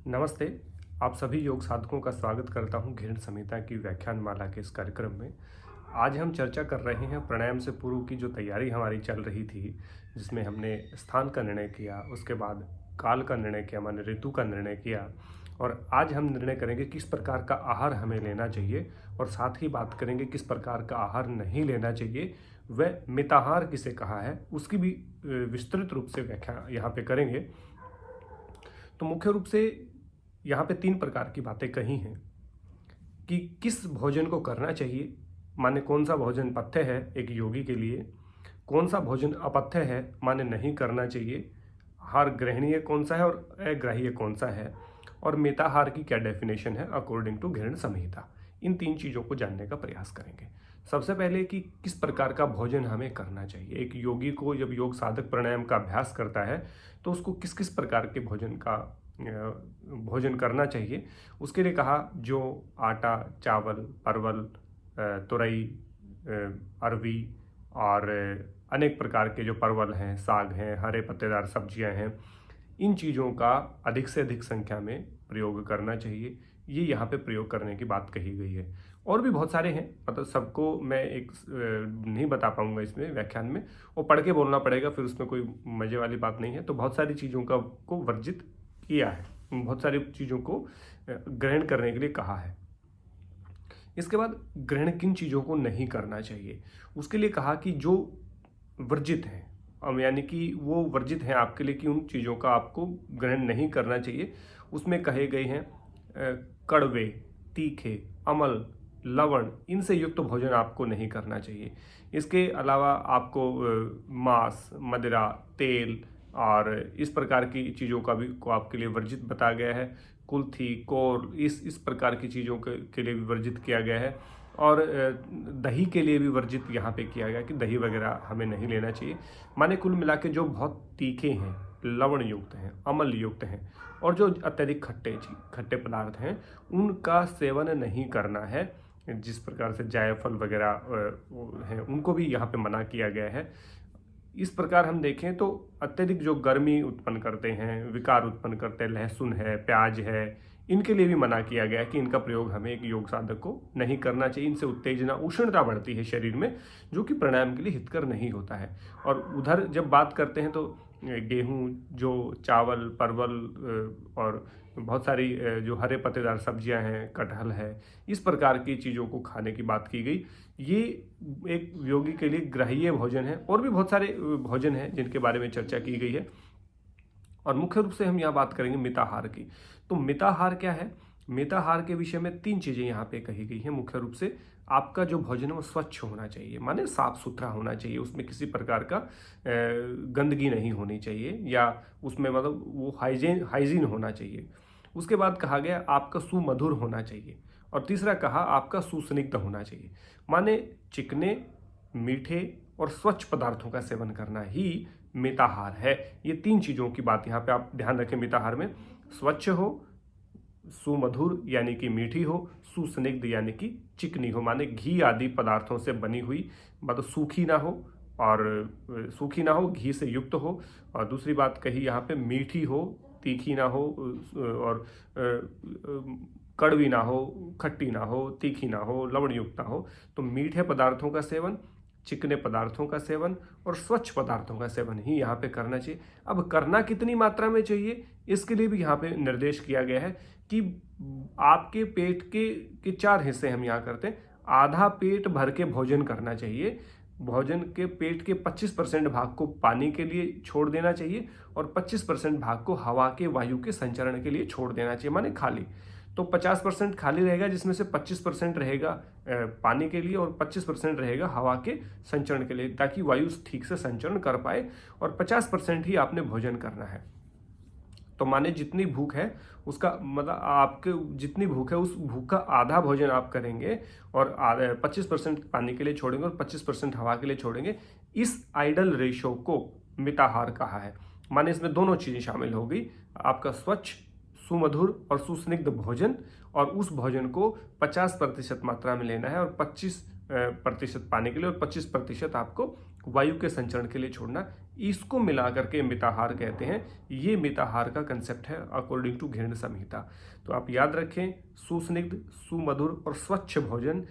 नमस्ते। आप सभी योग साधकों का स्वागत करता हूं घृण संहिता की व्याख्यान माला के इस कार्यक्रम में। आज हम चर्चा कर रहे हैं प्राणायाम से पूर्व की जो तैयारी हमारी चल रही थी, जिसमें हमने स्थान का निर्णय किया, उसके बाद काल का निर्णय किया, माने ऋतु का निर्णय किया, और आज हम निर्णय करेंगे किस प्रकार का आहार हमें लेना चाहिए, और साथ ही बात करेंगे किस प्रकार का आहार नहीं लेना चाहिए। वह मिताहार किसे कहा है उसकी भी विस्तृत रूप से व्याख्या यहाँ पे करेंगे। तो मुख्य रूप से यहाँ पे 3 प्रकार की बातें कही हैं कि किस भोजन को करना चाहिए, माने कौन सा भोजन पथ्य है एक योगी के लिए, कौन सा भोजन अपथ्य है माने नहीं करना चाहिए, आहार ग्रहणीय कौन सा है और अग्राह्य कौन सा है, और मिताहार की क्या डेफिनेशन है अकॉर्डिंग टू घृण संहिता। इन 3 चीज़ों को जानने का प्रयास करेंगे। सबसे पहले कि किस प्रकार का भोजन हमें करना चाहिए। एक योगी को जब योग साधक प्राणायाम का अभ्यास करता है तो उसको किस किस प्रकार के भोजन करना चाहिए। उसके लिए कहा जो आटा, चावल, परवल, तुरई, अरवी और अनेक प्रकार के जो परवल हैं, साग हैं, हरे पत्तेदार सब्जियां हैं, इन चीज़ों का अधिक से अधिक संख्या में प्रयोग करना चाहिए। ये यहाँ पे प्रयोग करने की बात कही गई है। और भी बहुत सारे हैं, मतलब सबको मैं एक नहीं बता पाऊंगा इसमें व्याख्यान में, वो पढ़ के बोलना पड़ेगा, फिर उसमें कोई मज़े वाली बात नहीं है। तो बहुत सारी चीज़ों को वर्जित किया है, बहुत सारी चीज़ों को ग्रहण करने के लिए कहा है। इसके बाद ग्रहण किन चीज़ों को नहीं करना चाहिए, उसके लिए कहा कि जो वर्जित हैं, अब यानी कि वो वर्जित हैं आपके लिए, कि उन चीज़ों का आपको ग्रहण नहीं करना चाहिए। उसमें कहे गए हैं कड़वे, तीखे, अम्ल, लवण, इनसे युक्त भोजन आपको नहीं करना चाहिए। इसके अलावा आपको मांस, मदिरा, तेल और इस प्रकार की चीज़ों का भी को आपके लिए वर्जित बताया गया है। कुल्थी, कोर, इस प्रकार की चीज़ों के लिए भी वर्जित किया गया है। और दही के लिए भी वर्जित यहाँ पे किया गया कि दही वगैरह हमें नहीं लेना चाहिए। माने कुल मिला के जो बहुत तीखे हैं, लवण युक्त हैं, अम्ल युक्त हैं, और जो अत्यधिक खट्टे पदार्थ हैं, उनका सेवन नहीं करना है। जिस प्रकार से जायफल वगैरह हैं, उनको भी यहाँ पे मना किया गया है। इस प्रकार हम देखें तो अत्यधिक जो गर्मी उत्पन्न करते हैं, विकार उत्पन्न करते हैं, लहसुन है, प्याज है, इनके लिए भी मना किया गया है कि इनका प्रयोग हमें एक योग साधक को नहीं करना चाहिए। इनसे उत्तेजना, उष्णता बढ़ती है शरीर में, जो कि प्राणायाम के लिए हितकर नहीं होता है। और उधर जब बात करते हैं तो गेहूं, जो चावल, परवल और बहुत सारी जो हरे पत्तेदार सब्जियां हैं, कटहल है, इस प्रकार की चीज़ों को खाने की बात की गई। ये एक योगी के लिए ग्राह्य भोजन है। और भी बहुत सारे भोजन हैं जिनके बारे में चर्चा की गई है, और मुख्य रूप से हम यहाँ बात करेंगे मिताहार की। तो मिताहार क्या है? मिताहार के विषय में 3 चीज़ें यहाँ पे कही गई हैं। मुख्य रूप से आपका जो भोजन है वो स्वच्छ होना चाहिए, माने साफ सुथरा होना चाहिए, उसमें किसी प्रकार का गंदगी नहीं होनी चाहिए, या उसमें मतलब वो हाइजीन होना चाहिए। उसके बाद कहा गया आपका सुमधुर होना चाहिए, और तीसरा कहा आपका सुस्निग्ध होना चाहिए। माने चिकने, मीठे और स्वच्छ पदार्थों का सेवन करना ही मिताहार है। ये 3 चीज़ों की बात यहाँ पे आप ध्यान रखें। मिताहार में स्वच्छ हो, सुमधुर यानी कि मीठी हो, सुस्निग्ध यानी कि चिकनी हो, माने घी आदि पदार्थों से बनी हुई, मतलब सूखी ना हो, और सूखी ना हो, घी से युक्त हो। और दूसरी बात कही यहाँ पे मीठी हो, तीखी ना हो, और कड़वी ना हो, खट्टी ना हो, तीखी ना हो, लवण युक्त ना हो। तो मीठे पदार्थों का सेवन, चिकने पदार्थों का सेवन और स्वच्छ पदार्थों का सेवन ही यहाँ पे करना चाहिए। अब करना कितनी मात्रा में चाहिए, इसके लिए भी यहाँ पे निर्देश किया गया है कि आपके पेट के 4 हिस्से हम यहाँ करते हैं। आधा पेट भर के भोजन करना चाहिए। भोजन के पेट के 25% भाग को पानी के लिए छोड़ देना चाहिए, और 25% भाग को हवा के, वायु के संचरण के लिए छोड़ देना चाहिए, माने खाली। तो 50% खाली रहेगा, जिसमें से 25% रहेगा पानी के लिए और 25% रहेगा हवा के संचरण के लिए, ताकि वायु ठीक से संचरण कर पाए, और 50% ही आपने भोजन करना है। तो माने जितनी भूख है उसका मतलब आपके जितनी भूख है उस भूख का आधा भोजन आप करेंगे, और 25% पानी के लिए छोड़ेंगे और 25% हवा के लिए छोड़ेंगे। इस आइडल रेशो को मिताहार कहा है। माने इसमें दोनों चीज़ें शामिल हो गई, आपका स्वच्छ, सुमधुर और सुस्निग्ध भोजन, और उस भोजन को 50% मात्रा में लेना है, और 25% पानी के लिए और 25% आपको वायु के संचरण के लिए छोड़ना। इसको मिला करके मिताहार कहते हैं। ये मिताहार का कंसेप्ट है अकॉर्डिंग टू घृण संहिता। तो आप याद रखें, सुस्निग्ध, सुमधुर और स्वच्छ भोजन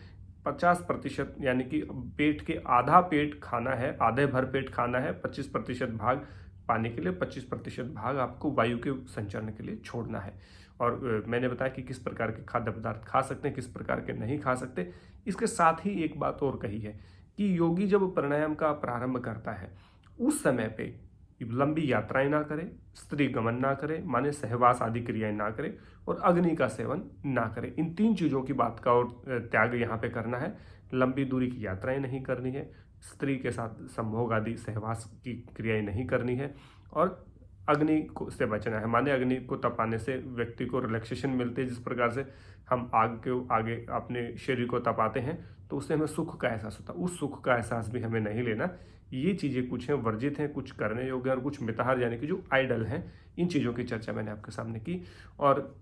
50% यानी कि पेट के आधा पेट खाना है, आधे भर पेट खाना है, 25% भाग पाने के लिए, 25% भाग आपको वायु के संचरण के लिए छोड़ना है। और मैंने बताया कि किस प्रकार के खाद्य पदार्थ खा सकते हैं, किस प्रकार के नहीं खा सकते। इसके साथ ही एक बात और कही है कि योगी जब प्राणायाम का प्रारंभ करता है उस समय पे लंबी यात्राएं ना करे, स्त्री गमन ना करे, माने सहवास आदि क्रियाएं ना करे, और अग्नि का सेवन ना करे। इन 3 चीज़ों की बात का और त्याग यहाँ पे करना है। लंबी दूरी की यात्राएं नहीं करनी है, स्त्री के साथ संभोग आदि सहवास की क्रियाएं नहीं करनी है, और अग्नि को से बचना है। माने अग्नि को तपाने से व्यक्ति को रिलैक्सेशन मिलती है। जिस प्रकार से हम आग के आगे अपने शरीर को तपाते हैं तो उससे हमें सुख का एहसास होता है, उस सुख का एहसास भी हमें नहीं लेना। ये चीज़ें कुछ हैं वर्जित हैं, कुछ करने योग्य और कुछ मिताहार यानी कि जो आइडल हैं। इन चीज़ों की चर्चा मैंने आपके सामने की। और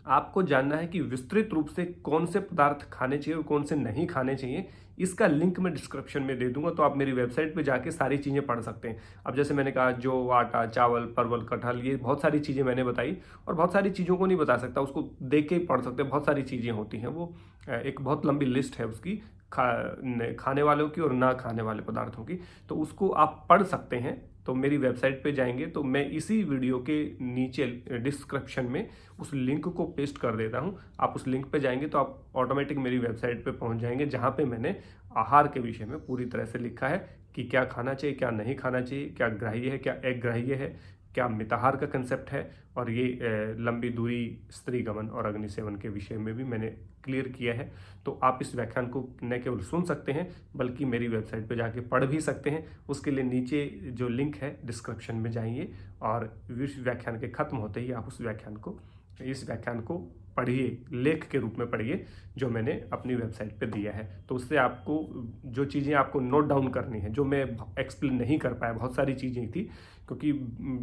आपको जानना है कि विस्तृत रूप से कौन से पदार्थ खाने चाहिए और कौन से नहीं खाने चाहिए, इसका लिंक मैं डिस्क्रिप्शन में दे दूंगा, तो आप मेरी वेबसाइट पे जाके सारी चीज़ें पढ़ सकते हैं। अब जैसे मैंने कहा, जो आटा, चावल, परवल, कटहल, ये बहुत सारी चीज़ें मैंने बताई, और बहुत सारी चीज़ों को नहीं बता सकता, उसको देख के ही पढ़ सकते हैं। बहुत सारी चीज़ें होती हैं, वो एक बहुत लंबी लिस्ट है उसकी, खाने वालों की और ना खाने वाले पदार्थों की, तो उसको आप पढ़ सकते हैं। तो मेरी वेबसाइट पे जाएंगे तो मैं इसी वीडियो के नीचे डिस्क्रिप्शन में उस लिंक को पेस्ट कर देता हूं। आप उस लिंक पे जाएंगे तो आप ऑटोमेटिक मेरी वेबसाइट पे पहुंच जाएंगे, जहां पे मैंने आहार के विषय में पूरी तरह से लिखा है कि क्या खाना चाहिए, क्या नहीं खाना चाहिए, क्या ग्राह्य है, क्या अग्राह्य है, क्या मिताहार का कंसेप्ट है, और ये लंबी दूरी, स्त्री गमन और अग्नि सेवन के विषय में भी मैंने क्लियर किया है। तो आप इस व्याख्यान को न केवल सुन सकते हैं बल्कि मेरी वेबसाइट पर जाके पढ़ भी सकते हैं। उसके लिए नीचे जो लिंक है डिस्क्रिप्शन में जाइए, और इस व्याख्यान के खत्म होते ही आप इस व्याख्यान को पढ़िए, लेख के रूप में पढ़िए, जो मैंने अपनी वेबसाइट पे दिया है। तो उससे आपको जो चीज़ें आपको नोट डाउन करनी है, जो मैं एक्सप्लेन नहीं कर पाया, बहुत सारी चीज़ें थी, क्योंकि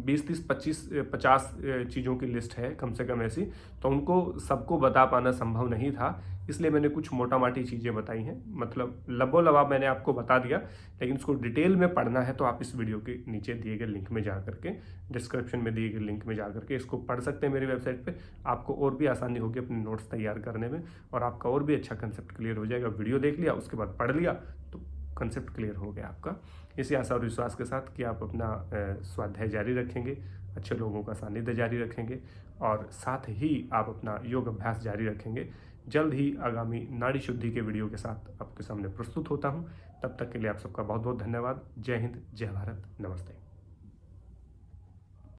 20, 30, 25, 50 चीज़ों की लिस्ट है कम से कम ऐसी, तो उनको सबको बता पाना संभव नहीं था। इसलिए मैंने कुछ मोटा माटी चीज़ें बताई हैं, मतलब लबोलबाब मैंने आपको बता दिया। लेकिन उसको डिटेल में पढ़ना है तो आप इस वीडियो के नीचे दिए गए लिंक में जा करके, डिस्क्रिप्शन में दिए गए लिंक में जा करके इसको पढ़ सकते हैं मेरी वेबसाइट पे। आपको और भी आसानी होगी अपने नोट्स तैयार करने में, और आपका और भी अच्छा कंसेप्ट क्लियर हो जाएगा। वीडियो देख लिया, उसके बाद पढ़ लिया, तो कंसेप्ट क्लियर हो गया आपका। इसी आशा और विश्वास के साथ कि आप अपना स्वाध्याय जारी रखेंगे, अच्छे लोगों का सानिध्य जारी रखेंगे, और साथ ही आप अपना योग अभ्यास जारी रखेंगे। जल्द ही आगामी नाड़ी शुद्धि के वीडियो के साथ आपके सामने प्रस्तुत होता हूं। तब तक के लिए आप सबका बहुत बहुत धन्यवाद। जय हिंद, जय भारत, नमस्ते।